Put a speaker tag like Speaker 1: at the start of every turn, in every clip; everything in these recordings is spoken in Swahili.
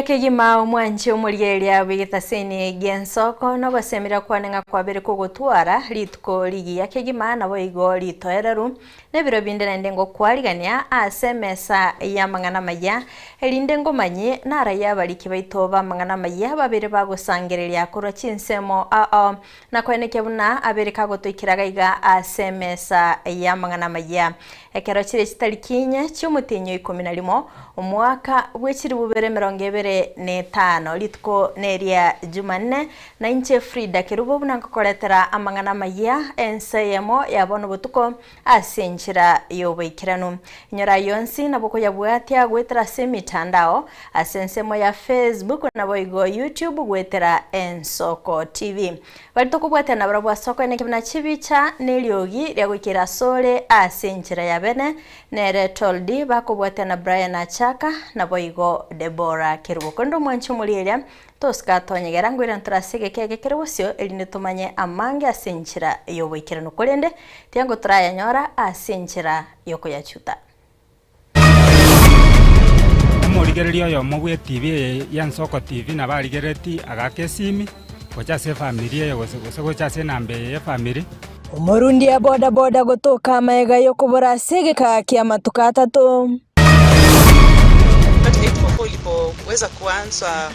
Speaker 1: Kegima mwanchi omulyeria wigitaseni gensoko no basemera kwanenga kwabere kugutwara litko ligi ya Kegima nabo igo litoereru nebiro binde ndengo kwarigania asemesa ya mangana maya elinde ngomanyi nara yabaliki baitoba mangana maya babere bagusangereria kuro chinsemo na kweneke buna abere kagotoikiraga iga asemesa ya mangana maya ekero chire chitalikinye cyumutinyo 11 omwaka bwechiri bubere 25 litko neria Jumanne na inche Frida Kerubo bunankokoretera amangana maya enseyemo yabono butuko asenchira yobaikirano nyora yonsi naboko yabwatia gwetera semitandao asensemo ya Facebook nabo igo YouTube gwetera Ensoko TV balitoko bwate na barabwa soko ene kibna chibicha neliogi lya gwikira sole asenchira yabene nere toldi bakobwate na Brian Achaka nabo igo Deborah Kerubo kondo mwancho mulielia toska tonyegera ngwira nturasige kege kerubusyo elinde tumanye amange asenchira yoboikirano kolende tiango turaya nyora asenchira yoko yachuta
Speaker 2: omurigererio yo mugwe TV ya Nsoko TV na barigereti agakesimi gochase family ye gochase nambe ya family
Speaker 1: umurundi ya boda boda gotoka maega yokobora segeka kia matuka 3
Speaker 3: ilipoweza kuanza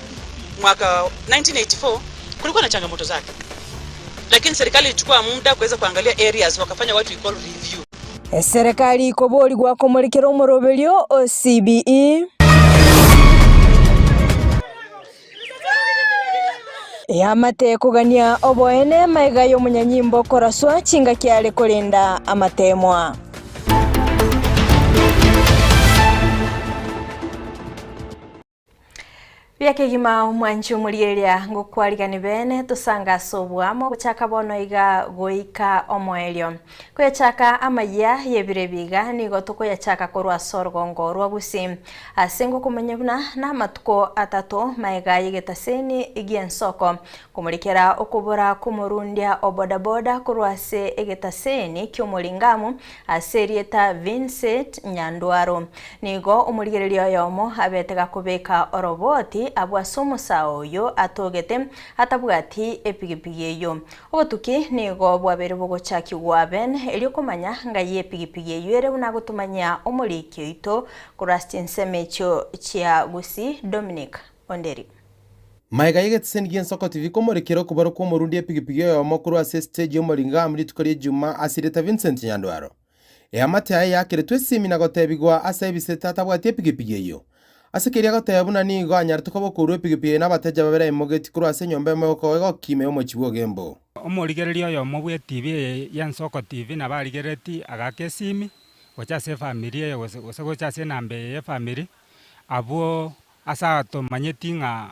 Speaker 3: mwaka 1984 kulikuwa na changamoto zake, lakini serikali ilichukua muda kuweza kuangalia areas wakafanya what we call review.
Speaker 1: Serikali ikobori gwa komulikira umuroberio CBE yamate kugania oboene maega yo munyanyimbo koraswa chinga kyale kolenda amatemwa Kegima mwanchi omulyeria ngokwarigani bene tusanga sobwamo guchaka bono iga goika omoelio kuyachaka amaya yebire biga nigo tukoyachaka korwa sorgongo rwa busi asengo kumenyebuna na matuko 3 maega yigetaseni igiensoko kumulikera okubura kumurundia obodaboda kurwase egetaseni kyumulingamu aserieta Vincent Nyandwaro nigo omulyeria yomo abetega kubeka oroboti abwasomo saoyo atogete atabwati epigipigi eyo otuki nigo bwabere bogochaki gwaben elio komanya ngaye epigipigi eyo ere una gutumanya omuliki ito kurastin semecho chia gusi Dominic Onderi
Speaker 4: Maiga yegetsen Nsoko TV komorekero kubaro ko murundi epigipigi yo makuru ase stage yo moringa muri tukari Juma asireta Vincent Nyandwaro amate aya yakire twesimi na gotebigwa ase ebiseta atabwati epigipigi eyo asekeria gotebuna nigo anyartu kobokurwe pigipigi na bateja babera imogeti kuru ase nyombe moko ego kime omochibo gembo
Speaker 2: omurigererio yo mobwe TV ya Nsoko TV na barigereti agakesimi gochase family ye gochase nambe ye family abo asa to manyetinga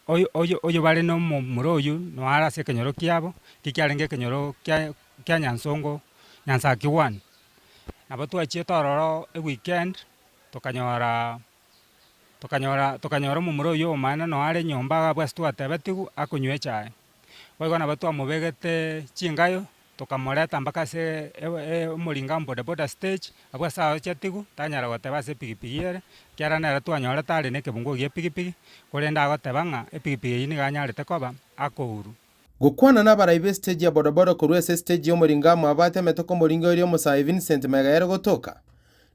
Speaker 2: oyo bale no muroyu no ara se kenyoro kiabo kikyarenge kenyoro kya Nyansongo Nyansaki 1 nabo twachie tororo e weekend tukanyora mumuro yo mana no are nyomba bwastu atebetigu akunywe chae boigona batu amubegete chingayo tukamoreta mpaka se umulinga boda stage abwasa chatigu tanyara goteba se pigipigire kiara na twanyora tari ne kebungo gie pigipigi kurenda gotebanga epigipigi ni ganyarete koba akouru
Speaker 4: gukwana na baraibe stage ya boda kurwe se stage yo mulinga mwabate metoko mulinga yo Musai Vincent Megayero gotoka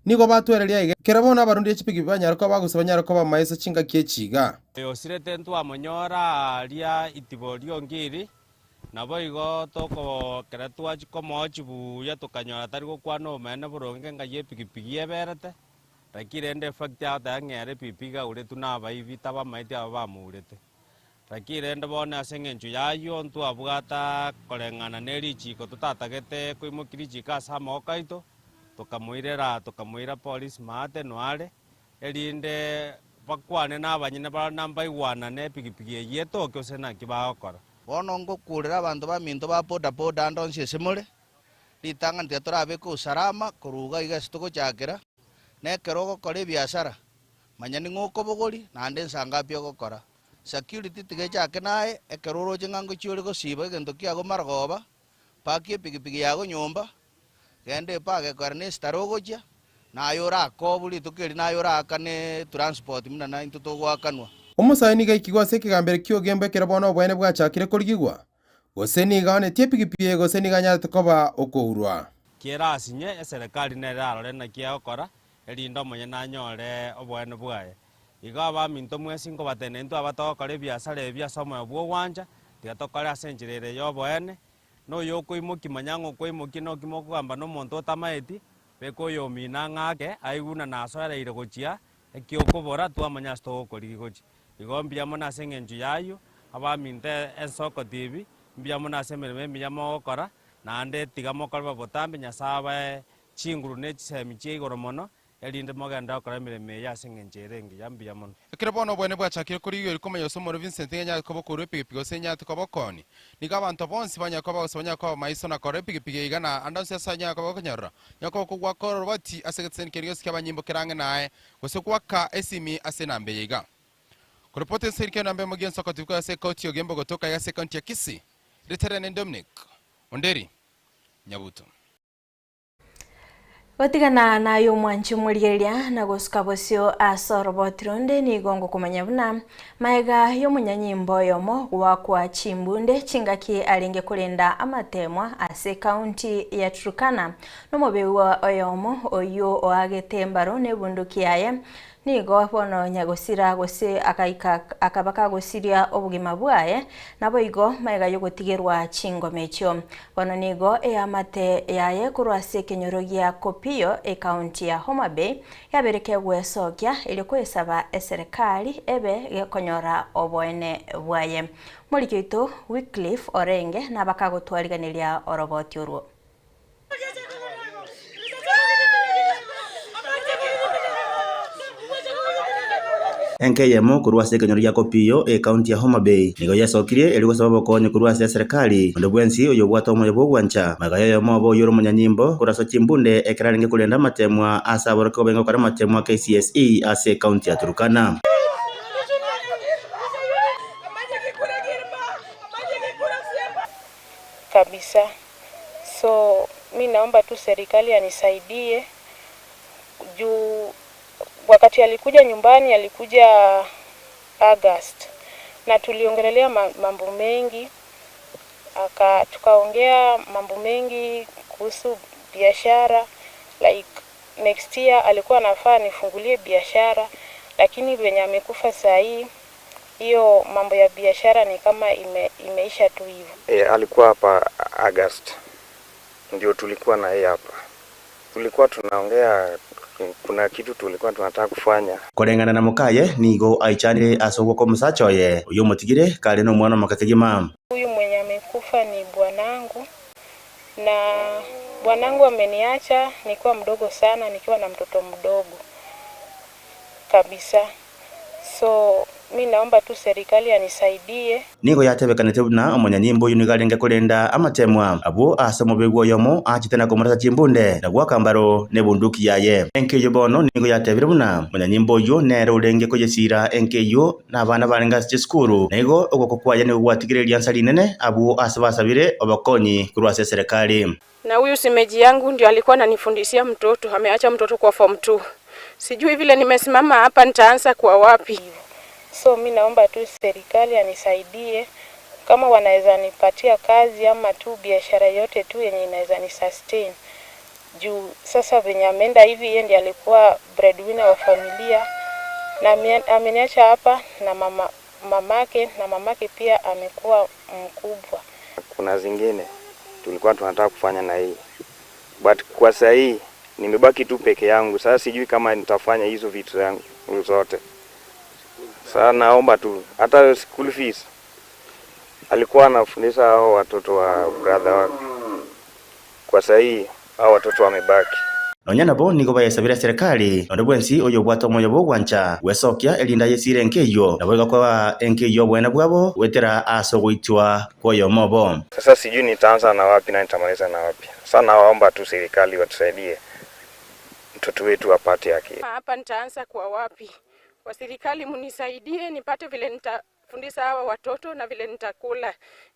Speaker 4: nigo batwereria ige kerabona abarundi echipigi banyarako bagusaba nyarako bamaisa chinga kiechiga
Speaker 5: osirete ntwa monyora ria itiborio ngiri nabo igo toko keratwa chikomochibu ya tukanyora tari gokwana omene buronge ngaye pigipigi eberete rakirende fact ata ngere pipiga uretu na baibi taba maiti abamurete rakirende bona asengenchu yayo ntwa bwata korengana nerichiko tutatagete kuimukirichi kasa mokaito tukamuira police mate noare elinde bakwane nabanyine ba namba iwana ne pigipigi yeto kyose na kibakora
Speaker 6: bono ngokurira abantu baminto ba boda ndonse semule litanga nteturabe ku salama kuruga igasituko cyakira nekero gokora biashara manyani ngoko bogori nande nsanga pyo gokora security tige cyake nae ekeroro cingango cyuri go siba gendo kyago margoba paki pigipigi yago nyomba gende page karne starogoja na yora ko buli tukiri na yora kane transport mina na into to gwakanwa
Speaker 4: Omusani gaikigwa sekigambere kyo gembe kerabono obwene bwachakire kurigigwa. Goseni gane tiepigipie goseni ganya tukoba okourwa.
Speaker 5: Kiera asinye serikali nerarore na kiakora elindo monye nanyore obwene bwaye. Iga baminto mwesi ngo batenentu abatokore biasara ebiasomo obwo wanja tigatokore asenjirere yo bwene no yoko imoki manyango ko imoki no kimoko gamba no monto tamaeti beko yo mina ngake aiguna nasore ire gochia ekiokobora twamanya sto korigochi. Igo mbiamo na sengenju yayo abaminte ensoko TV mbiamo na semereme mbiamo gokora nande tigamo korba botambe nyasaba chinguru ne chisemiche igoro mono elinde moganda okora mireme ya sengenjere ngi yambiamo
Speaker 4: Ekirabono bwene bwachakire kurigigwa rikoma yosomo Vincent ngenya koboko repigipigi osenya tukobokoni niga abantu bonsi banyakoba osonya ko maiso na korepigipigi igana andonse sanya kobokonyora nyako kugwa koro bati asegetsen kerios kyabanyimbo kerange nae gosekwaka esimi asenambe yiga Kuripote sirike nambe Mugian Soko TV kwa sekauti ogembo kutoka ya sekaunti ya Kisii. Reterene Dominic Onderi Nyabuto.
Speaker 1: Watigana na yomwanchi murigeria na gosika bosio asorobotironde ni gongo kumanya buna maiga yomunyanyimbo yomo wakwa Chimbunde chingaki alenge kulenda amatemwa ase county ya Turkana nomobewa oyomo oyo oagetembaro ne bunduki yaye nigo bono nyagosira gose akabaka gosiria obugima bwaye nabo igo maiga yogotigerwa chingomechyo bono nigo amate yaye kurwase kenyorogia Kopio county ya Homa Bay yabereke gwesokya ili kwesaba serikali ebe gekonyora obwene bwaye Mulikito Wycliffe Orenge nabakagotwariganiria oroboti urwo
Speaker 7: NKM kurwase kenyoria Kopio county ya Homa Bay nigo yasokirie eli gusaba bokonyo kurwase serikali ndo bwensi oyo bwatomo yabo gwancha magayo yo mobo yoro munyanyimbo kuraso Chimbunde ekiraringe kulenda matemwa asaboro ko bengo kara matemwa KCSE ase county ya Turkana
Speaker 8: kabisa. So mi naomba tu serikali anisaidie juu wakati alikuja nyumbani alikuja August na tuliongelelea mambo mengi tukaongea mambo mengi kuhusu biashara like next year alikuwa anafaa nifungulie biashara lakini venye amekufa saa hii hiyo mambo ya biashara ni kama imeisha tu hivyo.
Speaker 9: Alikuwa hapa August ndio tulikuwa na yeye hapa tulikuwa tunaongea kuna kitu tulikuwa tunataka kufanya
Speaker 7: korengana na mukaye nigo aichanire asogwa ko musachoye uyo mutigire kale no mwana makategima
Speaker 8: huyu mwenye amekufa ni bwanangu na bwanangu ameniacha nikiwa mdogo sana nikiwa na mtoto mdogo kabisa. So mi naomba tu serikali anisaidie
Speaker 7: nigo yatebekanete buna omonyanyimbo yunigarenge kulenda amatemwa abo asamo begwo yomo achitena ko murasa Chimbunde na gwakambaro ne bunduki yaye enkeyo bono nigo yatebire buna omonyanyimbo yo nero urenge kuyesira enkeyo nabana barenga school nigo ogokokwaya ne gwatigireria nsali nene abo asabasabire obakonyi kurwase serikali
Speaker 8: na huyu simeji yangu ndio alikuwa ananifundishia mtoto ameacha mtoto kwa form 2 sijui vile nimesimama hapa nitaanza kwa wapi. So mi naomba tu serikali anisaidie kama wanaweza nipatia kazi ama tu biashara yote tu yenye inaweza ni sustain. Juu sasa venye ameenda hivi yeye ndiye alikuwa breadwinner wa familia na ameniacha hapa na mamake pia amekuwa mkubwa.
Speaker 9: Kuna zingine tulikuwa tunataka kufanya na hii but kwa sasa hii nimebaki tu peke yangu sasa sijui kama nitafanya hizo vitu zangu zote. Sasa naomba tu hata school fees alikuwa anafundisha hao watoto wa brother wake. Kwa sasa hii hao watoto wamebaki.
Speaker 7: Nonyana bo nigo bayesabira serikali ndo bwensi oyo bwatomo yobo gwancha wesokya elinda yesire enkeyo nabwega kwa enkeyo bwena bwabo wetera asogwitwa koyo mobo.
Speaker 9: Sasa sijui nitaanza na wapi na nitamaliza na wapi. Sasa naomba tu serikali watusaidie mtoto wetu apate yake.
Speaker 8: Hapa nitaanza kwa wapi? Kwa serikali munisaidie nipate vile nitafundisha hawa watoto na vile nitakula.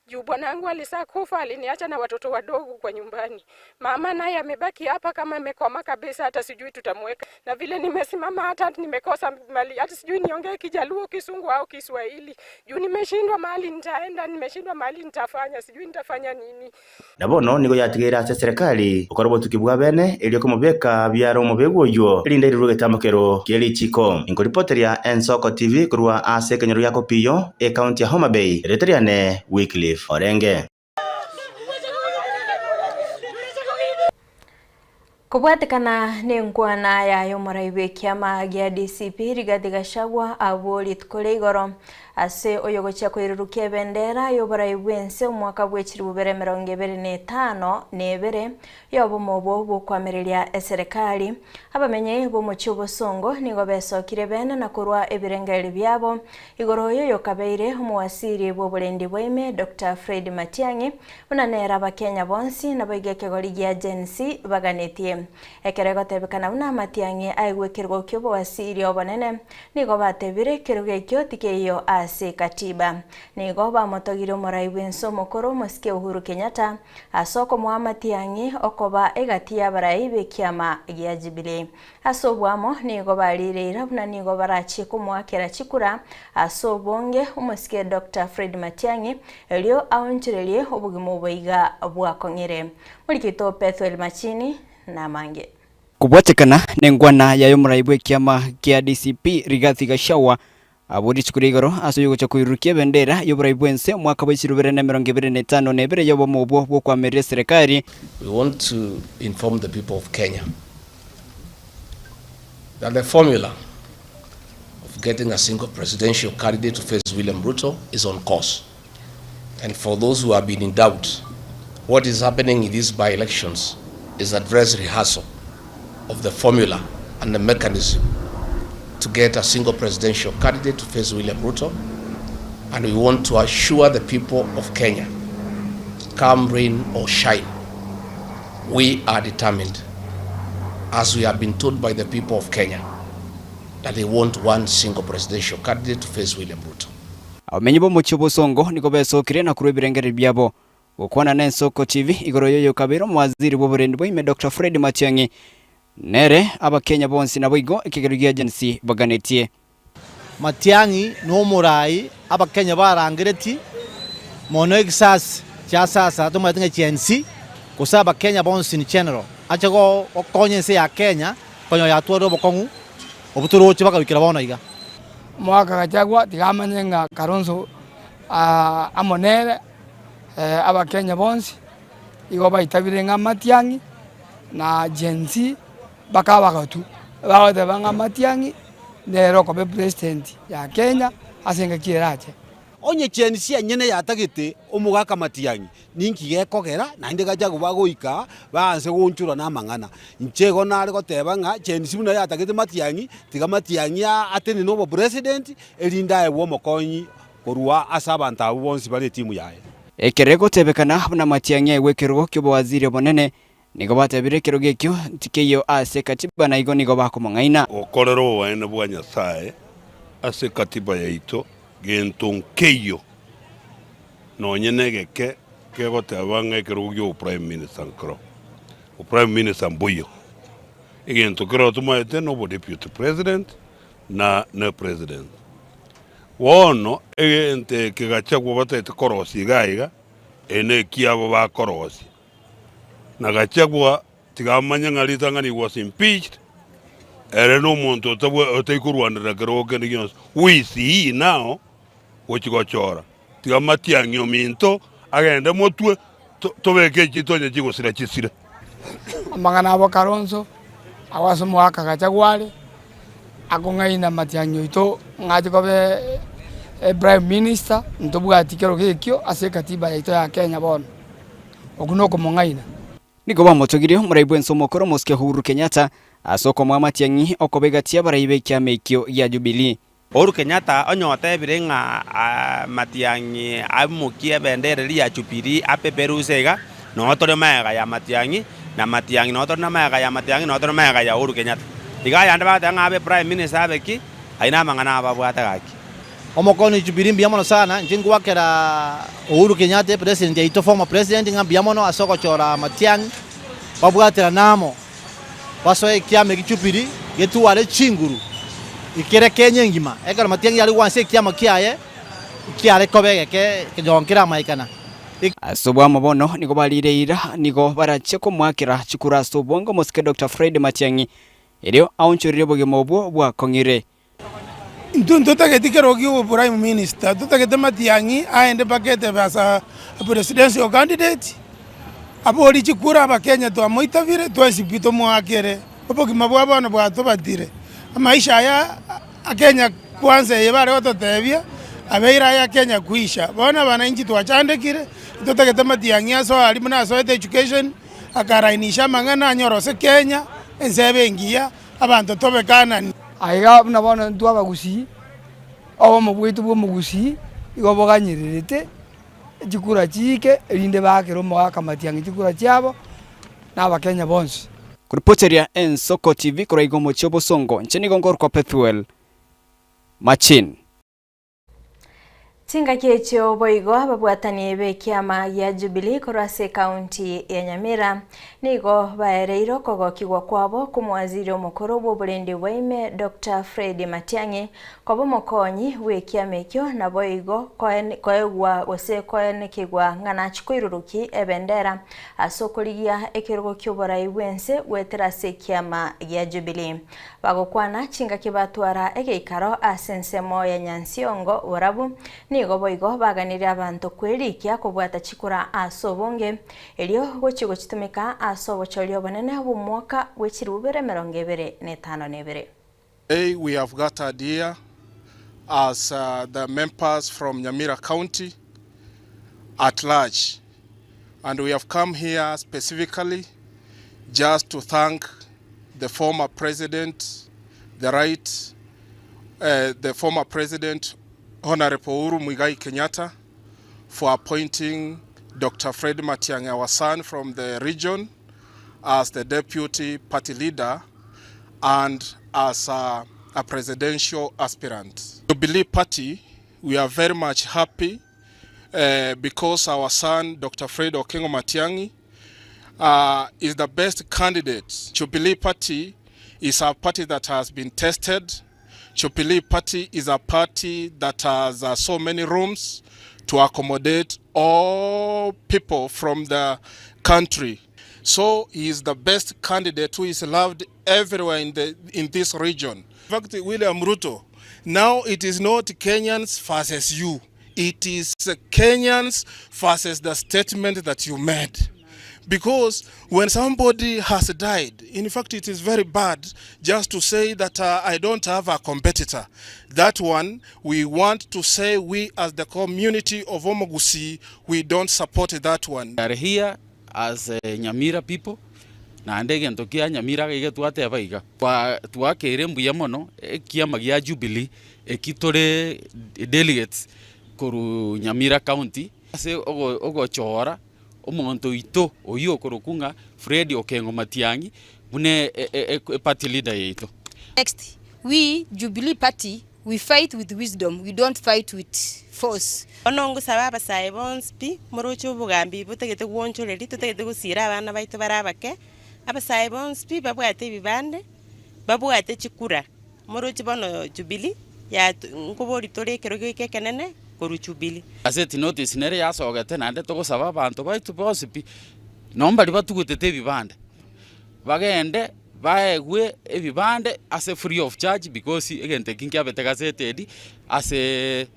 Speaker 8: Juu bwanangu alisakufa, aliniacha na watoto wadogo kwa nyumbani. Mama naye amebaki hapa kama amekoma kabisa, hata sijui tutamweka. Na vile nimesimama hata nimekosa mali, hata sijui niongee Kijaluo, Kisungu au Kiswahili. Juu nimeshindwa mahali nitaenda, nimeshindwa mahali nitafanya, sijui nitafanya nini.
Speaker 7: Nabono niko yatigera ase serikali ukorobo tukibwa bene elio komobeka byaro mobego yo elinde riruge tamokero keli chiko inkoripoteria Ensoko TV kurwa ase kenyero yako piyo e county ya Homa Bay reteriane Wycliffe Orenge.
Speaker 1: Kubwatikana ni nkwana yayo maraibe kiama gya DCP Rigathi Gachagua abori tukore igoro ase oyogocha kwirurukia bendera yobaraibense omwaka bwechiri bubere 2025 nebere yobo mobo bwokwamiriria eserikali abamenye bomuchi obosongo nigo besokire bene na kurwa ebirengeri byabo igoro yoyo kabeire omwasiri bwoburendi bweme Dr. Fred Matiang'i unanera abakenya bonsi naboigeke gori gya agency baganetie ekerego tebekana una Matiang'i aigwekirwo kyobo wasiri obonene nigo batebire kiruge kyo tikeyo ase katiba nigo bamotogire omoraibense omokoro Mosike Uhuru Kenyatta asoko mwa Matiang'i okoba egatia baraibe kiama gya Jubilee asobwamo nigo barireira buna nigo barachi kumwakera chikura asobonge Mosike Dr. Fred Matiang'i elio aonchererie obugimo boiga bwakongere mulikito Pethuel Machini na mange
Speaker 10: kubwatekana nengwana yayo muraibwe kiama kia DCP Rigathi Gachagua aburi chikurigoro asoyo gocha kuirukia bendera yobraibwense mwaka wa 2025 nebere yobo mobwo bwo kwamere serikali.
Speaker 11: We want to inform the people of Kenya that the formula of getting a single presidential candidate to face William Ruto is on course. And for those who have been in doubt, what is happening in these by-elections is a dress rehearsal of the formula and the mechanism to get a single presidential candidate to face William Ruto. And we want to assure the people of Kenya, come rain or shine, we are determined, as we have been told by the people of Kenya, that they want one single presidential candidate to face William Ruto.
Speaker 10: Amenye bo muchi bosongo niko besokire na kuru birengeri byabo ukwana na Ensoko TV igoro yoyo kabiro mwaziri bw'oburendi bw'ime Dr. Fred Matiang'i nere abakenya bonsi naboigo ekigerugia agency baganetie.
Speaker 12: Matiang'i no murai abakenya barangireti mono exas cha sasa tumatinga chensi kusaba Kenya bonsi ni general achago okonyense ya Kenya konyo ya tuoro bokongu obuturoche bakabikira bona iga
Speaker 13: mwaka Gachagua tigamanyenga Kalonzo amonere abakenya bonsi igo baitabire nga Matiang'i na jensi bakabagatu bawote banga Matiang'i nero kobe president ya Kenya asenga kirache
Speaker 14: onye chensi anyene yatagite omugaka Matiang'i ninki gekogera na inde Gachagua bagoika banse gonchura na mangana nchego nare goteba nga chensi buna yatagite Matiang'i tiga Matiang'i ateni no president elinda ewo mokonyi korwa asabanta abo bonsi bale timu yae
Speaker 10: ekerego tebekana buna Matiang'i egwekerwo kyobo waziri bonene nigo batebire kiroge kyo tikeyo ase katiba na igo nigo bakomangaina
Speaker 15: okorero wene bwa Nyasaye ase katiba yaito gentonkeyo nonyenegeke kegoteba ng'ekerogio prime minister nkro o prime minister mbuyo egento kero tumaete no deputy president na president wono egente kegachagwa batete korosi gaiga ene kiabo ba korosi na Gachagua tigamanya ngalita ngani was impeached ere no monto otekurwanira keroge ngions we see now which go chora tigamatiang'i ominto agende motwe tobeke chitonye chigosira chisire
Speaker 13: amangana abo Kalonzo awaso mwaka Gachagua akongaina Matiang'i ito ngati kobe prime minister ntobwati keroge kyo ase katiba yaito ya Kenya bono okunoko mongaina
Speaker 10: nigo bamotogirio muraibwense omokoro Mosike Uhuru Kenyatta asoko mwa Matiang'i okobegatia baraibe kiamekyo ya Jubilee.
Speaker 5: Uhuru Kenyatta onyote birenga Matiang'i amukie bendera ya Jubilee apeperusega no tore maega ya Matiang'i na Matiang'i no tore maega ya Matiang'i no tore maega ya Uhuru Kenyatta. Tiga yanda batanga abe prime minister abeki aina mangana ababwata gaki.
Speaker 12: omokoni Jubilee mbiamono sana njingwakera Uhuru Kenyatta president yaito former president ngambiamono asoko chora Matiang'i babwatira namo basoe kiame gichupiri getuwale chinguru ikere Kenya ngima ekara Matiang'i yali wanse kiama kiaye kiare kobege ke jonkira maikana
Speaker 10: Asobwa mabono niko balireira niko baracheko mwakira chikura sobongo mosike Dr. Fred Matiang'i elio aunchurire bogemo bwa kongire
Speaker 16: Tutagete rogi prime minister tutagete Matiang'i aende pakete basa presidential candidate abori chikura abakenya to amoitavire twesipito mwakere obogima bwa bana bwa tobatire maisha ya akenya kwanza yebare ototebia abeira ya Kenya kuisha bona bananchi twachandekire tutagete Matiang'i aso ali muna so education akarainisha mangana nyorose Kenya ensebe ngia abantu tobekana
Speaker 13: aiga nabona ntu abagusi abo mubwitu bwo mugusi igo boganyirite chikura chike rinde bakero mwaka Matiang'i chikura cyabo n'abakenya bonse
Speaker 10: kuripoteria Ensoko TV kuraigo mochobo songo nchini gongor kwa Pethuel Machin
Speaker 1: Tinga kiecho boigo babwatani be kiama ya Jubilee korase county ya Nyamira nigo baereiro kogokigwa kwabo kumwaziri omukuru bw'oburendi bwaime Dr. Fred Matiang'i kobo mokonyi we kiame kyo na boigo koegwa ose koenekigwa ngana chikoiruruki ebendera asokoligia ekirugo kyoborai bwense weterase kiama ya Jubilee bagokwana chinga kibatwara egeikaro asensemo ya Nyansiongo orabu nigo boigo baganire abantu kwerikia kubwata chikura asobonge elio gochigo chitumika asobo cholio banene bumwaka wechirubere 2025.
Speaker 17: Today we have gathered here as the members from Nyamira County at large, and we have come here specifically just to thank the former president, the former president Honorable Uhuru Muigai Kenyatta, for appointing Dr. Fred Matiang'i, our son from the region, as the deputy party leader and as a presidential aspirant. Jubilee Party, we are very much happy because our son, Dr. Fred Okengo Matiang'i, is the best candidate. Jubilee Party is a party that has been tested. Jubilee Party is a party that has so many rooms to accommodate all people from the country. So he is the best candidate who is loved everywhere in this region. In fact, William Ruto, now it is not Kenyans versus you. It is Kenyans versus the statement that you made. Because when somebody has died, in fact it is very bad just to say that I don't have a competitor. That one, we want to say we as the community of Omogusi, we don't support that one.
Speaker 18: We are here as Nyamira people. Na ndege ntokia Nyamira gege twate baiga. Twa kere mbuya mono kiama gya Jubilee ekitore delegates koru Nyamira County. Ase ogo chora omonto ito oyo korokunga Fred Okengo Matiang'i mune party leader yeto.
Speaker 19: Next, we Jubilee Party, we fight with wisdom, we don't fight with force. Onongo sababa saibons pi morocho bugambi butegete woncho leli tutegete gusira abana baito barabake aba saibons pi babwate bibande babwate chikura morocho bono Jubilee ya ngobori tore keroge kekenene koruchubili aseti notice nere yasogete nande togosaba abantu baitu bosipi nomba libatugutete bibande bagende baegwe ebibande ase free of charge because egente kinkia betegazetedi ase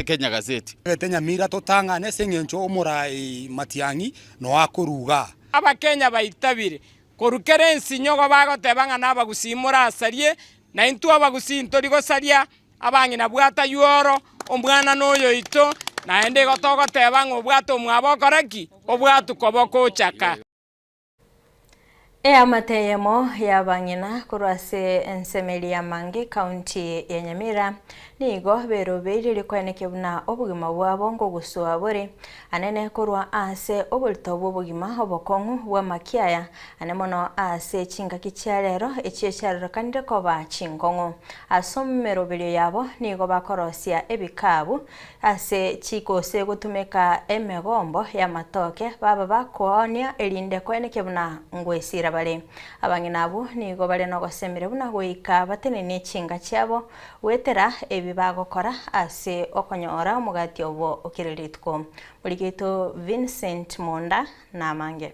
Speaker 19: Kenya Gazette
Speaker 20: gete Nyamira totangane sengencho omurai Matiang'i no akuruga
Speaker 21: abakenya baitabire korukere nsinyogo bagotebanga nabagusimura asarie na intu abagusi ntorigo saria abangina bwata yoro omwana noyo ito naende gotogotebanga obwato mwabokoraki obwatu koboko chaka
Speaker 1: Amateyemo ya bangina kurwase ensemeli ya Mange county ya Nyamira nigo berobere likweneke buna obugima bwabo ngo guswa bore anene kurwa ase obulto bwobugima obokongu bwa makiaya anemono ase chinga kicyarero ecyecharero kandi ko ba chingongo asomero bere yabo nigo bakorosia ebikabu ase chikose gutumeka emegombo ya matoke baba bakonia elinde kweneke buna ngwesira bale abangina abo nigo bale no gosemere buna goika batenene chinga cyabo wetera bagokora ase okonyora omugati obo okiriritko muligeto Vincent Monda na Mange.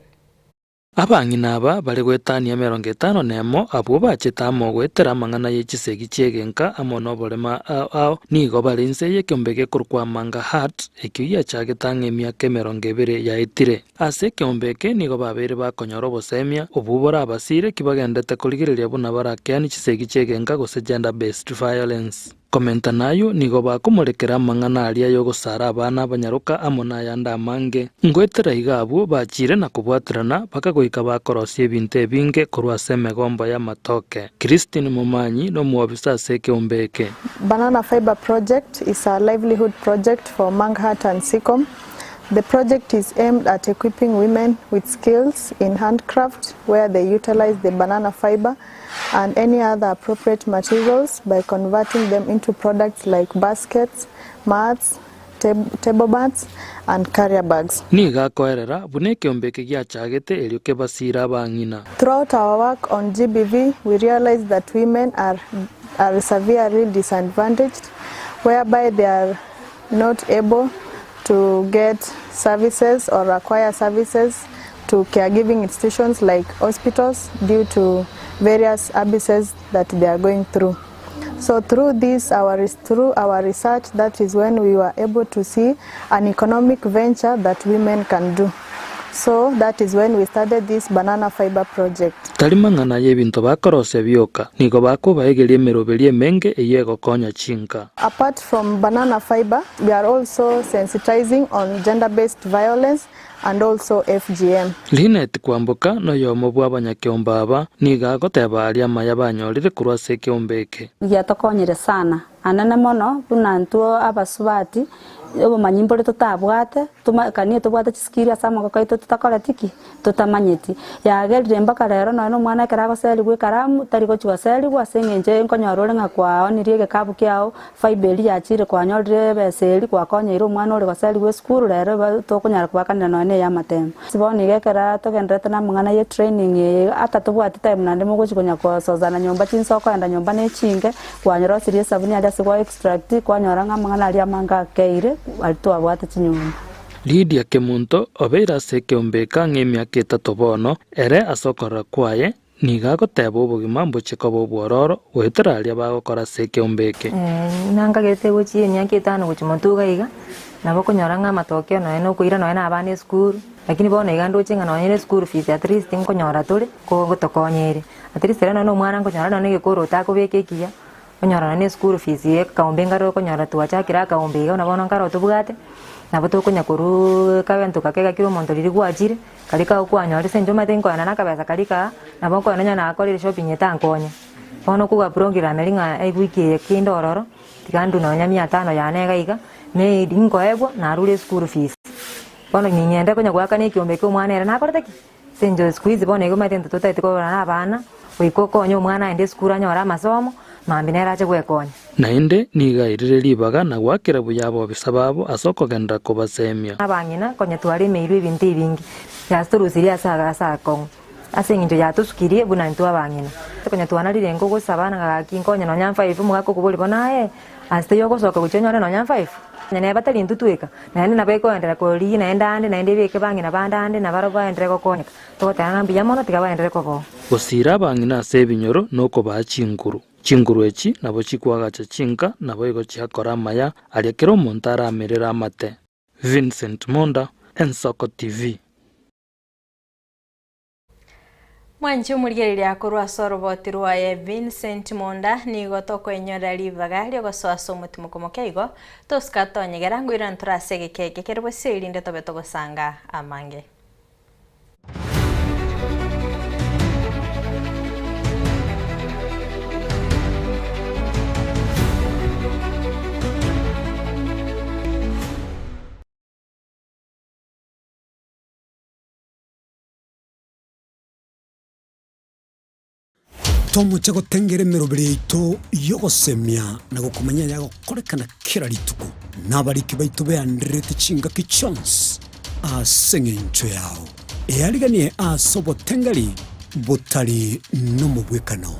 Speaker 3: Abangina aba bari gwetania 50 nemo abo bachetamo gwetera mangana y'ekisegi kyegenka amono bolema ao nigo barinse yekombege kurwa Manga Hat ekiya chagetanga emyaka 20 yaitire ase kyombeke nigo babere bakonyora obosemia obubora abasire kibagendete kuligireria buna barakeani kisegi kyegenka gose gender based violence. Komenta nayo nigo bakomorekera mangana aria yo gusara abana banyaruka amona yanda Mange ngwetera igabo bachire na kubwaterana bakagoika bakorosie ebintu ebinge kurwa semegombo ya matoke. Christine Mumanyi no muobisa seke ombeke.
Speaker 22: Banana Fiber Project is a livelihood project for Manga Hat and Seacom. The project is aimed at equipping women with skills in handcraft where they utilize the banana fiber and any other appropriate materials by converting them into products like baskets, mats, table mats and carrier bags.
Speaker 3: Niga koerera buneke ombeke giachagete elioke basira bangina.
Speaker 22: Throughout our work on GBV, we realize that women are severely disadvantaged, whereby they are not able to get services or acquire services to caregiving institutions like hospitals due to various abuses that they are going through. So through our research, that is when we were able to see an economic venture that women can do. So that is when we started this Banana Fiber Project.
Speaker 3: Talimangana yebinto bakorose byoka nigo bakobaegerie meroberie menge eyego konya chinka.
Speaker 22: Apart from banana fiber, we are also sensitizing on gender-based violence and also FGM.
Speaker 3: Linet kwamboka no yomo bwa banyakyomba aba niga goteba aria maya banyorire kurwa seke ombeke.
Speaker 23: Yatokonyire sana anane mono bunantuo abasubati obo manyimbole tutabwate tumakanie tubwate chiskiria samo kaito tutakora tiki tutamanyeti yagerire mbaka rero no mwana kerago seli gwe karamu tariko chwa seli gwa sengenje nkonyorore ngakwa onirie gekabu kyao fiber yachire kwanyorire beseli kwa konyire mwana ore baseli gwe school rero tokonyara kwakana none ya matemo siboni gekera togendrete na mwana ye training ata tubwate time nande mugochikonya kwa sozana nyomba chinsoko enda nyomba ne chinge kwanyoro sirie sabuni ada sigwa extract kwanyora ngamwana ali amanga keire alitoa bwate chinyumba.
Speaker 3: Lydia Kemunto obeira seke ombeka ng'emyaka 3 bono ere asokora kwaye niga goteba obugima mbuchiko bobwororo wetera aria bagokora seke ombeke.
Speaker 24: Nanga gete gochi emyaka 5 gochimotuga iga nabo konyora nga matokeo no eno kuira no ena abane school lakini bono iga ndoche nga no ene school fees at least nkonyora tole ko gotokonyere at least reno no mwana nkonyora no ngekoro takobekekia onyora ne school fees ye kaombenga ro konyora tuachakira kaombega na bono nkaro tubugate na boto konya kuru kabentu kakega kiro monto liri gwachire kalika okwanyora senjo matenko ana nakabeza kalika na boko ananya na akorire shopping etankonya bono kuga program elinga egwiki kindororo tikandu no nyamia 5 yanega iga me dinko ego na rule school fees bono ninyende konya gwaka ne kiombe ko mwana era nakorteki senjo squeeze bono ego matento totaitiko na bana oikoko onyo mwana ende school anyora masomo mambinera aje gwekonya
Speaker 3: nainde nigairire libaga na gwakira buyabo bisababo asoko genda kubasemia
Speaker 24: abangina konya twari meiru ibintu ibingi yasturusiria saga sakon asenginjo yatusukirie buna ntu abangina konya twanarire ngo gusabana gakinkonya no nyamfa ifu mugako kubuli bonae aste yoko soka guchonyora no nyamfa ifu nyane batali ntutuika nane nabeko endera ko ri naende beke bangina bandande na baro baendere ko konya to tana mbiya mono tikabaendere ko
Speaker 3: gusira bangina sebinyoro noko bachinguru chinguru echi nabo chikwagacha chinka nabo ego chiakora maya aliakero montara amerera amate. Vincent Monda, Ensoko TV.
Speaker 1: Mwanchi umurigereria kurwa soroboti rwaye Vincent Monda nigo tokwenyora livaga lyo gosoaso mutima komokeigo toskatonyegera ngwira nturasege keke kerbo sirinde tobe togosanga amange.
Speaker 2: Tomo chago tengere merobere ito yogo semia na gukumanya yago korekana kira rituko nabariki baitu be andrete chinga ki chance a sengencho yao eariganie a sobo tengari botari no mubwekano.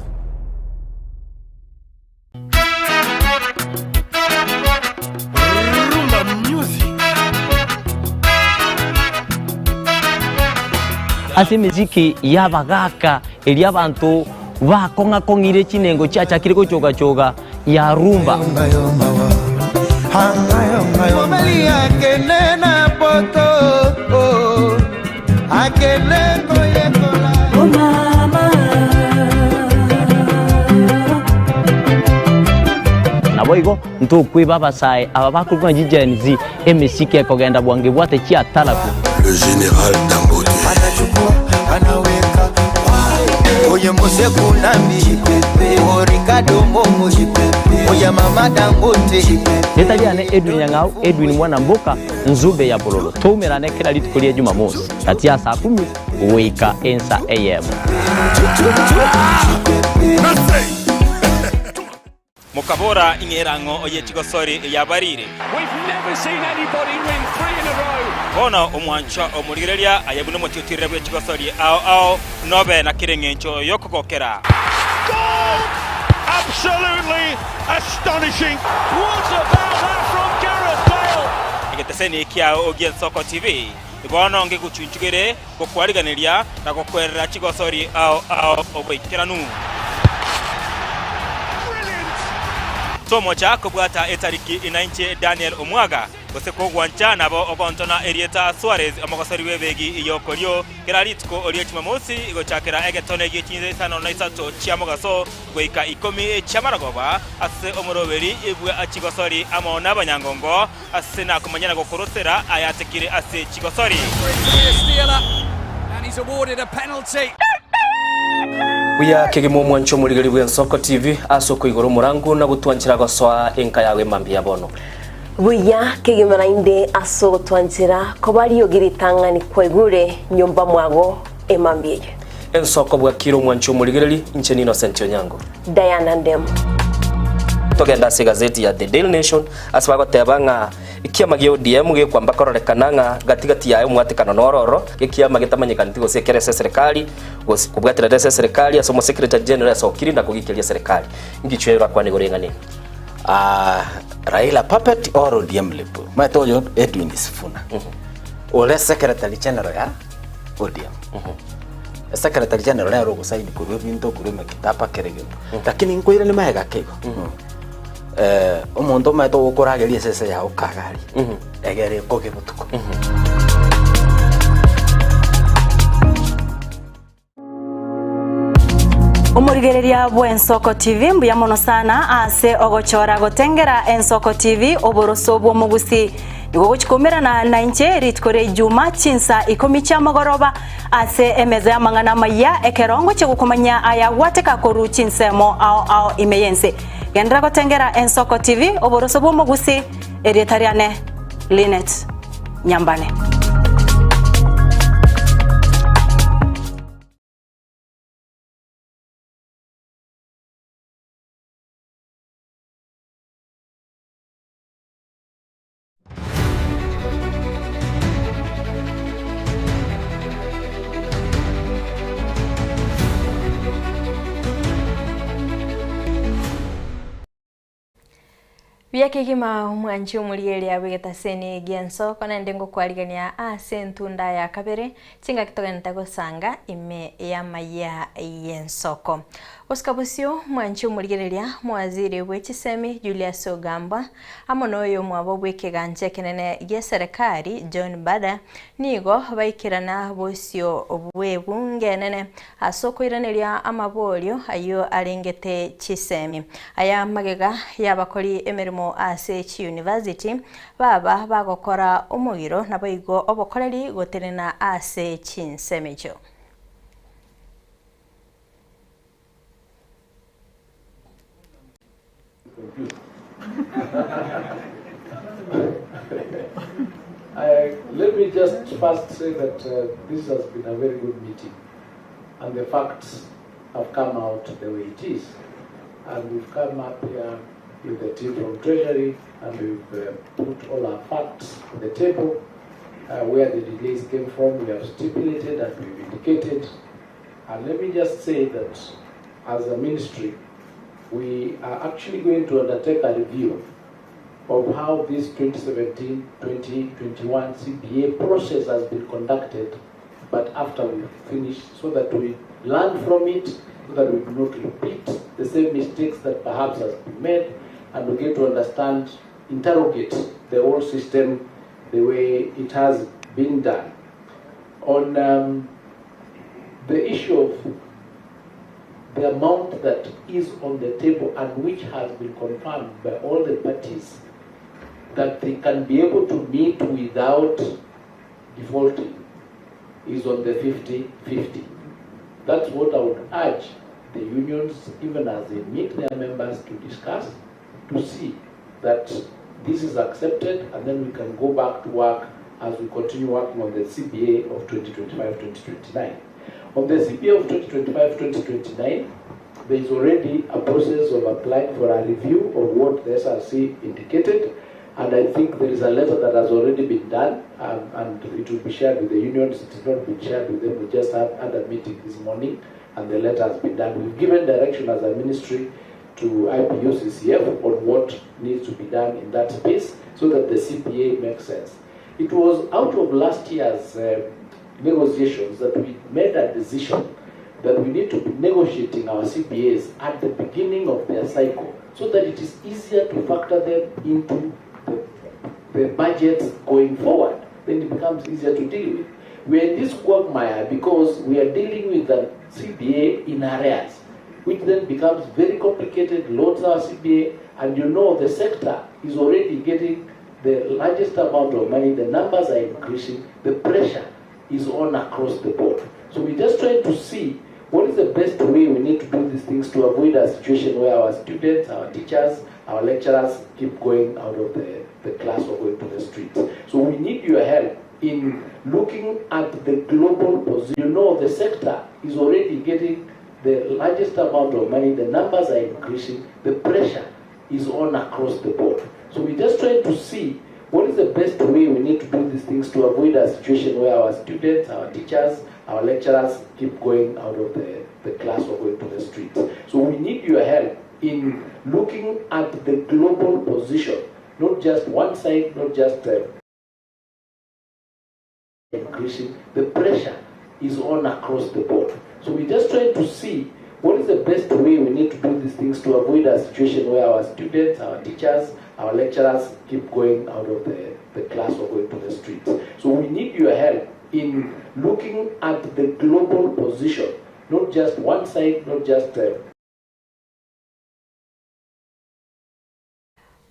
Speaker 4: Ase miziki yabagaka eri abantu bakonga kongire chinengo chacha kiriko choga choga ya rumba. Naboigo nto kwiba basai ababakuruka jijenzi emisiki ekogenda bwange bwate chia talaku.
Speaker 6: Le général Dangote. Oye mose kunambi Ricardo Momo oye mama Dangote.
Speaker 4: Netaliane Edwin Nyang'au Edwin mwana mboka nzube ya bololo tumerane kila litukulia Jumamosi kati ya saa 10 weka ensa AM.
Speaker 9: Mukabora ingerango oye chigosori yabarire.
Speaker 25: We've never seen anybody win 3 in a row.
Speaker 9: Ona omwancha omurigereria ayabuno mutitire bwe chigosori ao nobe na kirengencho yokogokera.
Speaker 25: Goal! Absolutely astonishing. What about that from Gareth Bale?
Speaker 9: Igeteseni kia Ogien Soko TV. Ibono nge guchunchugere gokwariganiria na gokwerera chigosori ao oboikeranu. Tomo cha kubwata etariki inainche Daniel Omwaga goseko gwancha nabo ogontona Erieta Suarez amagosori webegi iyokoryo keraritko oliye Jumamosi igochakera egetone gichinze sano na isato chiamogaso goika 10 chamaragoba ase omoroberi ibwe achigosori amo nabanyangongo ase na kumanyana gokorosera ayatekire ase chigosori
Speaker 25: and he's awarded a penalty.
Speaker 4: Uya kegemo mwancho muligari bwa Soko TV asoko igoro murangu na gutwanchira goswa enka yawe mambia bono.
Speaker 26: Buya kegema inde aso twanchira ko bari yogiritanga ni kwegure nyomba mwago emambie.
Speaker 4: Ensoko bwa kiro mwancho muligari incheni Innocent Onyango.
Speaker 26: Diana Ndem.
Speaker 4: Togenda se gazeti ya The Daily Nation asbago tebanga ikiama gyo DM ge kwamba kororekananga gatigati yayo mwatekano nororo ikiama gitamanyika ntigo sekere serikali kubwatira serikali asomo secretary general asokiri na kugikelia serikali ngichwera kwa negorengane
Speaker 27: Raila puppet or ODM lepo matoyo Edwin Sifuna ole secretary general ya ODM secretary general ya rogo saidi kurwe binto kurwe kitapa keregento lakini nkoira ni maega kego omuntu maito ukurageria sese ya ukagari egere koge butuko
Speaker 23: Omurigereria bwa Ensoko TV mbuya mono sana ase ogochora gotengera Ensoko TV oboroso bwo mugusi nigo guchikomera na inche ritkore Juma chinsa 10 cha magoroba ase emeza ya mangana maya ekerongo che gukomanya aya wateka koru chinsemo ao imeyense gendra gotengera Ensoko TV oboroso bwo mugusi eretariane Linet Nyambane.
Speaker 1: Biake kima mwanchi umurieli abigeta seni Genso kona ndengo kwaligania ase ntunda ya kabere chinga kitogenda gosanga ime ya maya yensoko oskabusio mwanchi umurigerelia mwaziri wechisemi Julius Ogamba amonoyo mwabo bwekeganje kenene ya serikali John Bada nigo baikirana bosio obwebungenene asoko iranelia amabolyo ayo alengete chisemi aya magega yabakori emerimo ase university baba bagokora umugiro naboigo obokoreri goterena ase chinsemejo.
Speaker 28: Let me just first say that this has been a very good meeting, and the facts have come out the way it is. And we've come up here with the team from Treasury, and we've put all our facts on the table, where the delays came from. We have stipulated and we've indicated. And let me just say that as a ministry, we are actually going to undertake a review of how this 2017-2021 CBA process has been conducted, but after we finish, so that we learn from it, so that we do not repeat the same mistakes that perhaps has been made, and we get to understand, interrogate the whole system the way it has been done. On the issue of the amount that is on the table and which has been confirmed by all the parties that they can be able to meet without defaulting is on the 50-50. That's what I would urge the unions, even as they meet their members, to discuss, to see that this is accepted, and then we can go back to work as we continue working on the CBA of 2025-2029. On the CBA of 2025-2029, there is already a process of applying for a review of what the SRC indicated, and I think there is a letter that has already been done, and it will be shared with the unions. It has not been shared with them. We just had a meeting this morning, and the letter has been done. We've given direction as a ministry to IPU CCF on what needs to be done in that space so that the CBA makes sense. It was out of last year's negotiations that we made a decision that we need to be negotiating our CBAs at the beginning of their cycle so that it is easier to factor them into the budgets going forward. Then it becomes easier to deal with. We are in this quagmire because we are dealing with the CBA in arrears, which then becomes very complicated, loads our CBA, and you know the sector is already getting the largest amount of money, the numbers are increasing, the pressure is on across the board. So we're just trying to see what is the best way we need to do these things to avoid a situation where our students, our teachers, our lecturers keep going out of the class or going to the streets. So we need your help in looking at the global position. You know the sector is already getting the largest amount of money, the numbers are increasing, the pressure is on across the board. So we're just trying to see what is the best way we need to do these things to avoid a situation where our students, our teachers, our lecturers keep going out of the class or going to the streets. So we need your help in looking at the global position, not just one side, not just increasing, the pressure is on across the board. So we're just trying to see what is the best way we need to do these things to avoid a situation where our students, our teachers, our lecturers keep going out of the class or going to the streets. So we need your help in looking at the global position, not just one side, not just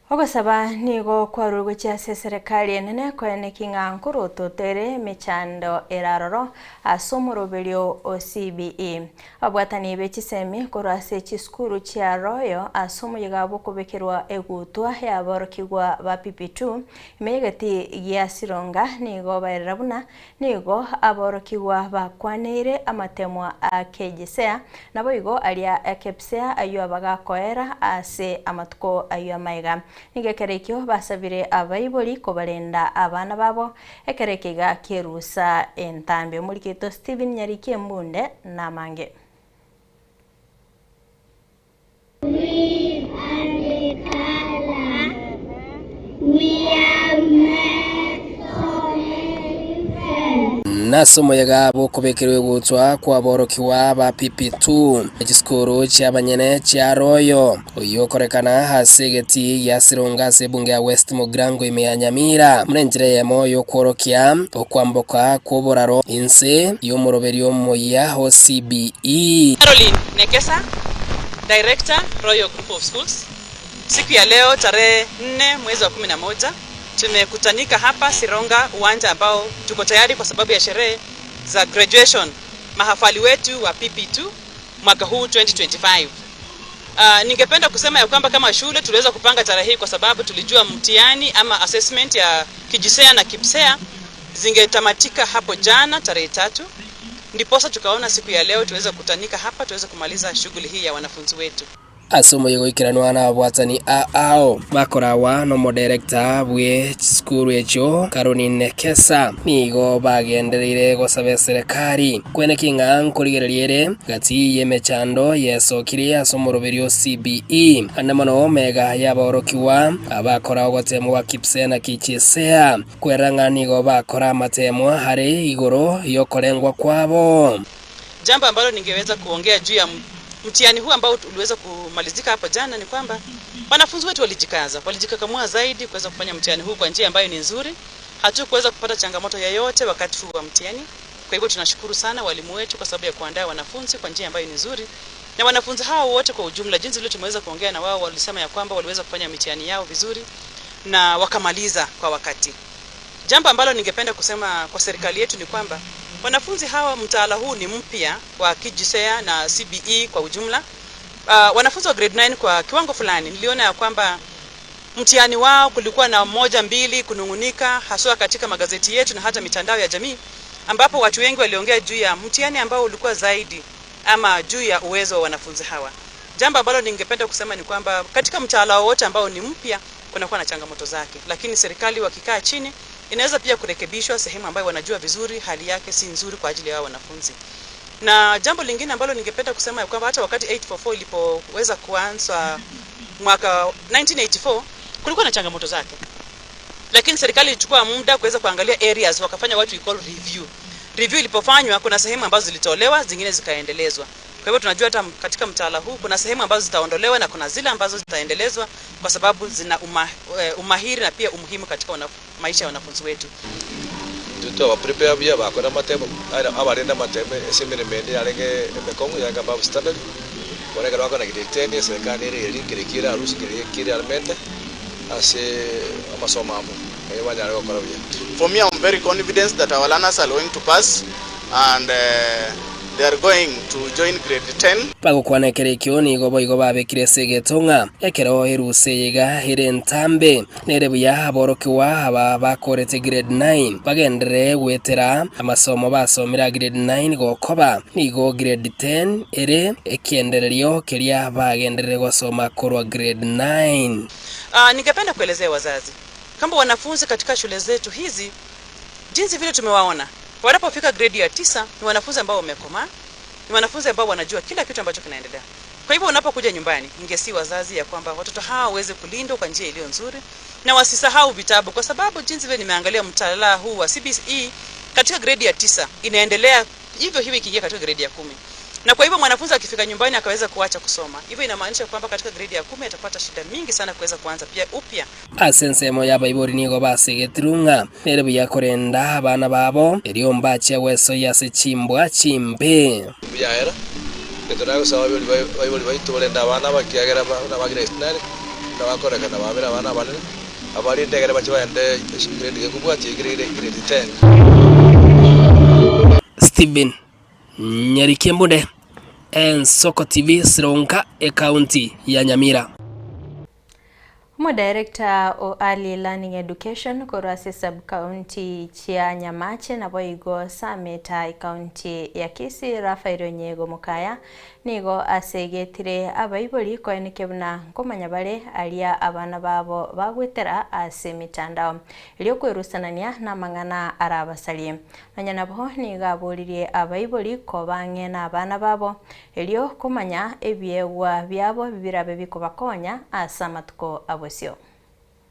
Speaker 1: Ogosaba nigo kwarugo chase serikali enene kwene kingankuru tutere michando eraroro asomoroberio o CBE abwatani bechisemi korase chiskuru chia royo asomoyigabo kubekerwa egutwa ya borokigwa ba PP2 imegati ya sironga nigo bairabuna nigo aborokigwa bakwanire amatemwa akejesea nabo igo alia akepsea ayo abagakoera ase amatuko ayo amaiga nigekerekyo basabire abayiboli kobalenda abana babo ekerekiga kerusa entambe muri kito Steven Nyariki Mbunde namange
Speaker 5: nasomoyaga bo kubekerwe gutwa kwa borokiwa ba PP2 egiskoro cyabanyene cya royo uyo korekana hasegeti ya sironga sebunge ya West Mugrango imeyanyamira murengere yemo yo korokia okwamboka koboraro inse yo moroberio moya ho CBE.
Speaker 7: Caroline Nekesa, Director Royal Group of Schools. Siku ya leo tarehe 4 mwezi wa 11 tumekutanika hapa Sironga, uwanja ambao tuko tayari kwa sababu ya sherehe za graduation mahafali wetu wa PP2 mwaka huu 2025. Ningependa kusema ya kwamba kama shule tuliweza kupanga tarehe hii kwa sababu tulijua mtihani ama assessment ya kijisea na kipsea zingetamatika hapo jana tarehe 3, Ndiposa tukaona siku ya leo tuweze kutanika hapa tuweze kumaliza shughuli hii ya wanafunzi wetu.
Speaker 5: Asomo yigoikiranwa na abwatani ao bakorawa no moderector bwe skuru echo Caroline Kesa nigo bagendereire gosaba serikali kwene kinga nkurigereriere gati yemechando yesokire asomo roberio CBE anamano mega yaborokiwa abakora gotemo wa Kipsena Kichesea kweranga nigo bakora matemo hari igoro yokorengwa kwabo.
Speaker 7: Jambo ambalo ningeweza kuongea juu ya mtihani huu ambao uliweza kumalizika hapo jana ni kwamba wanafunzi wetu walijikakamua zaidi kuweza kufanya mtihani huu kwa njia ambayo ni nzuri. Hatukuweza kupata changamoto yoyote wakati huu wa mtihani. Kwa hivyo tunashukuru sana walimu wetu kwa sababu ya kuandaa wanafunzi kwa njia ambayo ni nzuri. Na wanafunzi hao wote kwa ujumla jinsi vile tumeweza kuongea na wao walisema ya kwamba waliweza kufanya mitihani yao vizuri na wakamaliza kwa wakati. Jambo ambalo ningependa kusema kwa serikali yetu ni kwamba wanafunzi hawa mtaala huu ni mpya wa KJSEA na CBE kwa ujumla. Wanafunzi wa grade 9 kwa kiwango fulani niliona ya kwamba mtihani wao kulikuwa na 1-2 kunungunika haswa katika magazeti yetu na hata mitandao ya jamii ambapo watu wengi waliongea juu ya mtihani ambao ulikuwa zaidi ama juu ya uwezo wa wanafunzi hawa. Jambo ambalo ningependa kusema ni kwamba katika mtaala wote ambao ni mpya kunakuwa na changamoto zake, lakini serikali wakikaa chini inaweza pia kurekebishwa sehemu ambayo wanajua vizuri hali yake si nzuri kwa ajili ya wanafunzi. Na jambo lingine ambalo ningependa kusema ni kwamba hata wakati 844 ilipoweza kuanza mwaka 1984 kulikuwa na changamoto zake. Lakini serikali ilichukua muda kuweza kuangalia areas wakafanya what we call review. Review ilipofanywa kuna sehemu ambazo zilitolewa, zingine zikaendelezwa. Kwa hivyo tunajua hata katika mtaala huu kuna sehemu ambazo zitaondolewa na kuna zile ambazo zitaendelezwa kwa sababu zina umahiri na pia umuhimu katika maisha ya wanafunzi wetu.
Speaker 8: Tuto prepare bia bakora matemo abarenda matemo esemeremende alenge emekongo yanga babu standard wale kana wako na kideteni serikali ile kirikira harusi kirikira almente ase amasomo hapo wanya leo kwa bia.
Speaker 10: For me, I'm very confident that our learners are going to pass and they are going to join grade 10.
Speaker 5: Pago kwana kerekyo ni gobo babekire segetonga ekero heruse yega hirentambe nere buya aborokiwa aba bakorete grade 9 bagendere gwetera amasomo basomera grade 9 gokoba nigo grade 10 ere ekiendererio keria bagendere gosoma korwa grade 9.
Speaker 7: Ningependa kuelezea wazazi kama wanafunzi katika shule zetu hizi jinsi vile tumewaona wanapofika grade ya 9 ni wanafunzi ambao wamekomaa, ni wanafunzi ambao wanajua kila kitu ambacho kinaendelea. Kwa hivyo unapokuja nyumbani, ingesi wazazi ya kwamba watoto hawa waweze kulindwa kwa njia iliyo nzuri na wasisahau vitabu, kwa sababu jinsi vile nimeangalia mtaala huu wa CBE katika grade ya 9 inaendelea hivyo hivyo ikiingia katika grade ya 10. Na kwa hivyo mwanafunzi akifika nyumbani akaweza kuacha kusoma, hivyo inamaanisha kwamba katika grade ya 10 atapata shida mingi sana kuweza kuanza pia upya.
Speaker 5: Asensemo ya baibori nigo basegetrunga nere yakorenda abana babo eriomba cheweso yase chimbwa chimbe
Speaker 8: Biaera ketarago sawa baibori baitolenda abana bakiagera na bagira istinari na bakora kana babera abana banene abari ndegere bachibaende grade gekubwati grade 10.
Speaker 5: Steven Nyarikembude Ensoko TV Sironga county ya Nyamira.
Speaker 1: Director of Early Learning Education Korase Sub-County chia Nyamache na boigo Sameta county ya Kisii Rafael Nyego Mukaya nigo asegetire abaiboli koenekebuna komanyabale alia abana babo bagwetera ase mitandao ilio kwerusanania na mangana arabasali nanyana bo nigaburirie abaiboli ko bange na abana babo ilio komanya ebiegwa byabo bibirabe bikobakonya asa matuko abo.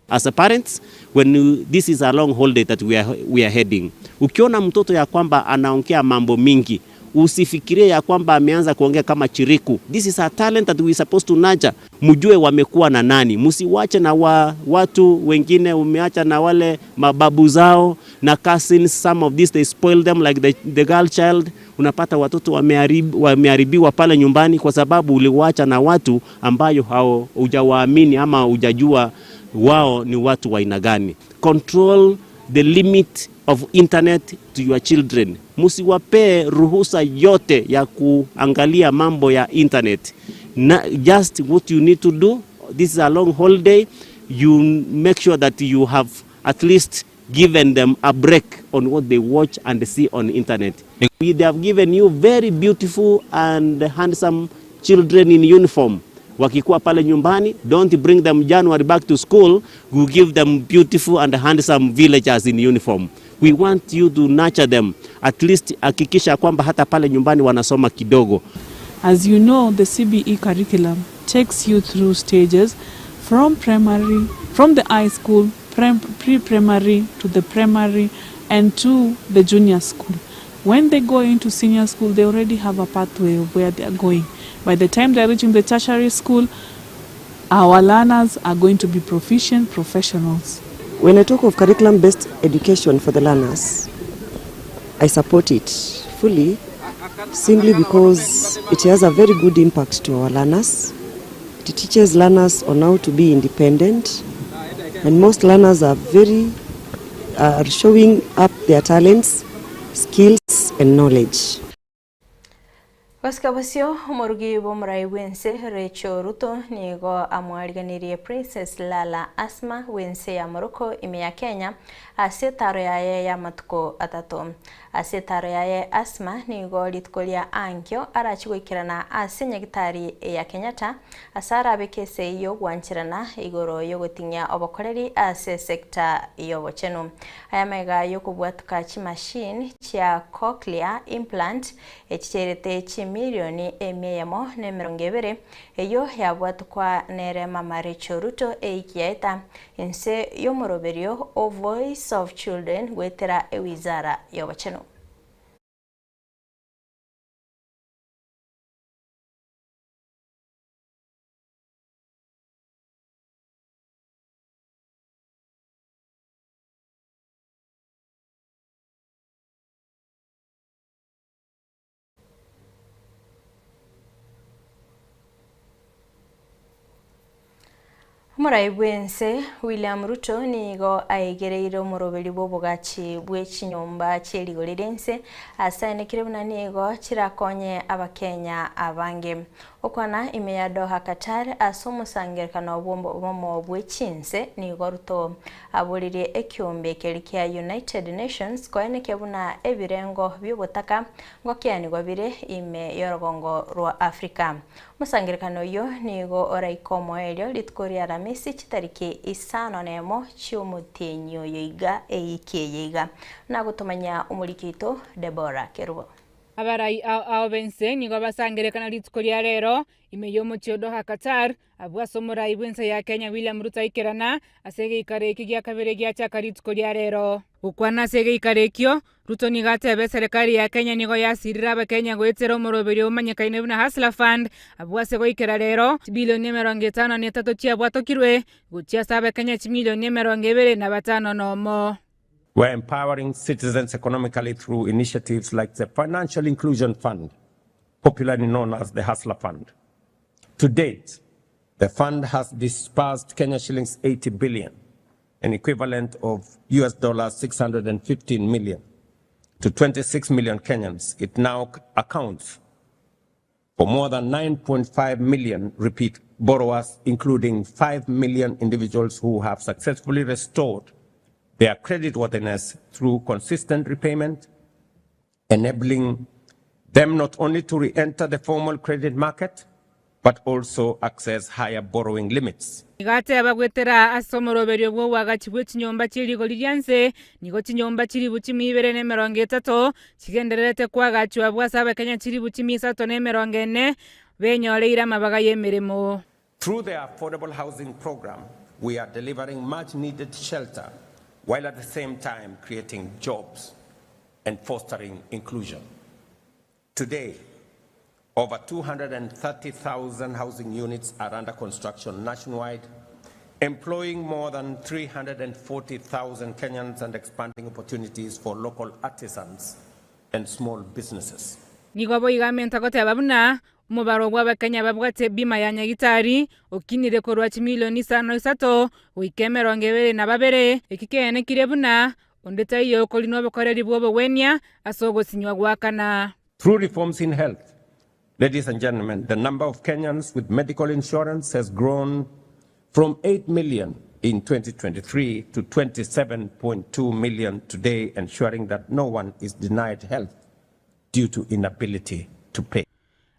Speaker 11: As a parents, when this is a long holiday that we are heading, ukiona mtoto ya kwamba anaongea mambo mingi, usifikirie ya kwamba ameanza kuongea kama chiriku. This is a talent that we supposed to nurture. Mjue wamekuwa na nani. Msiwache na watu wengine, umeacha na wale mababu zao na cousins. Some of these they spoil them like the girl child. Unapata watoto wameharibiwa pale nyumbani kwa sababu uliwaacha na watu ambayo hao hujawaamini ama hujajua wao ni watu wa aina gani. Control the limit of internet to your children. Musiwape ruhusa yote ya kuangalia mambo ya internet. Just what you need to do, this is a long holiday, you make sure that you have at least given them a break on what they watch and see on the internet. They have given you very beautiful and handsome children in uniform. Wakikuwa pale nyumbani, don't bring them January back to school. We give them beautiful and handsome villagers in uniform. We want you to nurture them. At least hakikisha kwamba hata pale nyumbani wanasoma kidogo.
Speaker 12: As you know, the CBE curriculum takes you through stages from the high school, pre-primary to the primary and to the junior school. When they go into senior school, they already have a pathway of where they are going. By the time they're reaching the tertiary school, our learners are going to be proficient professionals.
Speaker 13: When I talk of curriculum-based education for the learners, I support it fully, simply because it has a very good impact to our learners. It teaches learners on how to be independent, and most learners are showing up their talents, skills, and knowledge.
Speaker 1: Wasikabasio umurugi bomurai wense Rachel Ruto nigo amwariganirie Princess Lala Asma wense ya Morocco ime ya Kenya asetaro yaye ya matuko atatu. Asetaro yaye Asma nigo litkolia ankyo arachigwikirana asenyagitari ya Kenyatta asara bekese iyo gwanchirana igoro yo gotinya obokoreri ase sector yo bochenu. Ayamega yo kubwatuka chi machine chia cochlear implant echicherete chi milioni emeyamo nemerongevere eyo yabwatukwa nere mama Rachel Ruto eikiaita inse yo moroberio o Voice of Children gwetera ewizara yobocheno. Murai bwense William Ruto nigo aigereiro morobeli bobogachi bwechinyomba cheligolerense asanekire bunanigo chirakonye abakenya abange okwana imeya Doha Qatar asomusangirikana obombo bwechinse nigo Ruto aburirie ekyombe kelikia United Nations koeneke buna ebirengo byobotaka ngokianirwa bire ime yorogongo rwa Afrika. Musangirikano yo nigo oraikomo elio litkoria ramesi chitariki isano nemo chiumutenyo yoiga eikeyega na gutumanya umulikito Deborah Kerubo.
Speaker 14: Abarai ao bense nigo basangirikana litkoria rero imeyomo Doha Qatar abwasomurai bwense ya Kenya William Ruto ikerana asege ikareki gya kabere gya chakaritkoria rero ukwana sege ikarekyo Ruto nigatebe serikali ya Kenya nigo yasirira abakenya gwetera umuroberi umanyakaine buna Hustler Fund abwase goikera rero bilioni 53 chia bwatokirwe guchia sabe Kenya milioni 25 nomo.
Speaker 15: We're empowering citizens economically through initiatives like the Financial Inclusion Fund, popularly known as the Hustler Fund. To date, the fund has disbursed Kenya shillings 80 billion, an equivalent of US dollars 615 million, to 26 million Kenyans. It now accounts for more than 9.5 million repeat borrowers, including 5 million individuals who have successfully restored their creditworthiness through consistent repayment, enabling them not only to re-enter the formal credit market, but also access higher borrowing limits.
Speaker 14: Igate abagwetera asomoroberio bwo wagachi bwechinyomba chirigo lilianse nigo chinyomba chiri buchimi 230 chigenderete kwagachi abwasaba Kenya chiri buchimi 340 benyoleira mabaga yemeremo.
Speaker 15: Through the affordable housing program, we are delivering much needed shelter while at the same time creating jobs and fostering inclusion. Today, over 230,000 housing units are under construction nationwide, employing more than 340,000 Kenyans and expanding opportunities for local artisans and small businesses.
Speaker 14: Nigobo igamenta kote ababuna umubaro gw'abakenya babwate bima ya nyagitari okinire korwa milioni 5 wikemerongebere na babere ekikene kirebuna ondeta iyo kolino bokoreri bwobo wenya asogo sinywa gwakana.
Speaker 15: Through reforms in health, ladies and gentlemen, the number of Kenyans with medical insurance has grown from 8 million in 2023 to 27.2 million today, ensuring that no one is denied health due to inability to pay.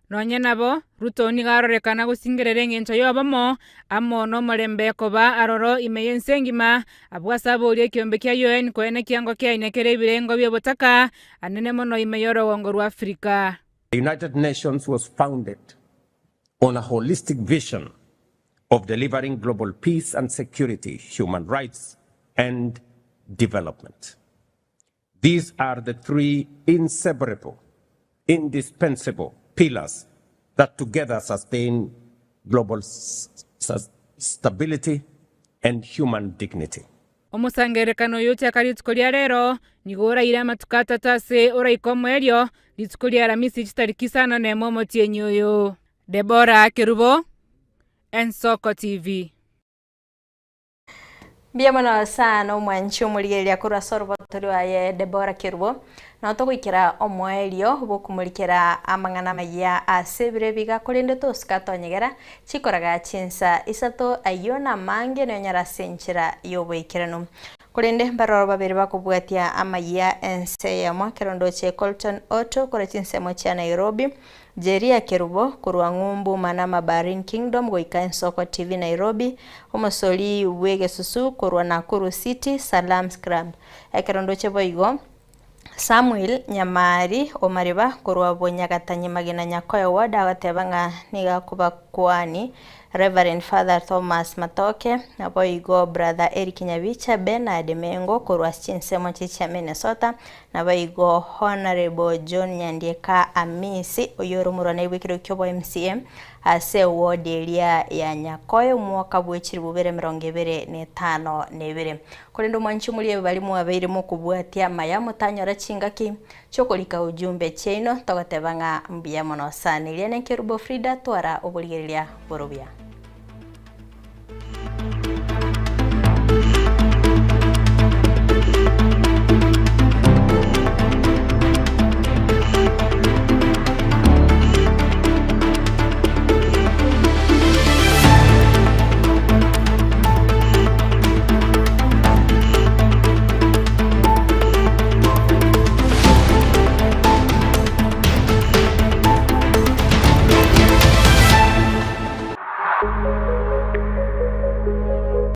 Speaker 14: Nonye nabo Ruto ni garorekana gusingerere ngento yobamo amono marembe koba aroro imeyensengima abwasabo uri kiombe kya UN kwene kiango kya inekere birengo byobotaka anene mono imeyoro wongorwa Afrika.
Speaker 15: The United Nations was founded on a holistic vision of delivering global peace and security, human rights and development. These are the three inseparable, indispensable pillars that together sustain global stability and human dignity.
Speaker 14: Omusangerekano yote akaritskolia rero nigora ira matukata tase ora ikomwerio litskolia ramisi chitarikisana na momo tienyoyo. Deborah Kerubo, Ensoko TV.
Speaker 1: Biamono sana omwanchi omurigeria kura sorbotori waye Deborah Kerubo na togwikira omwerio bokumulikira amangana maya asebire biga kurinde toskatonyegera chikoraga chinsa isato ayona mange no nyara senchira yobwikirano kurinde baroro babiri bakubwatia amaya ense ya mwakerondo che Colton Otto kora chinsemo cha Nairobi. Jeria Kerubo kurwa ngumbu manama Barin Kingdom goika Ensoko TV Nairobi. Homosoli wege susu kurwa Nakuru City Salam Scrum. Ekerondo chebo igo Samuel Nyamari Omariba kurwa Bonyagatanyi magina nyakoyo wada watebanga niga kuba kwani Reverend Father Thomas Matoke nabo igo Brother Eric Nyabicha Bernard Mengo kurwa chinsemo chicha Minnesota nabo igo Honorable John Nyandieka Amisi oyorumuro na ibikiro kyobo MCM ase ward area ya Nyakoyo mwaka bwechiri bubere 2025 kurendo mwanchi muri balimu abiri mu kubwatia maya mutanyora chingaki chokolika ujumbe cheno togatebanga mbia mono sanilene Kerubo Frida twara obuligeria borobia.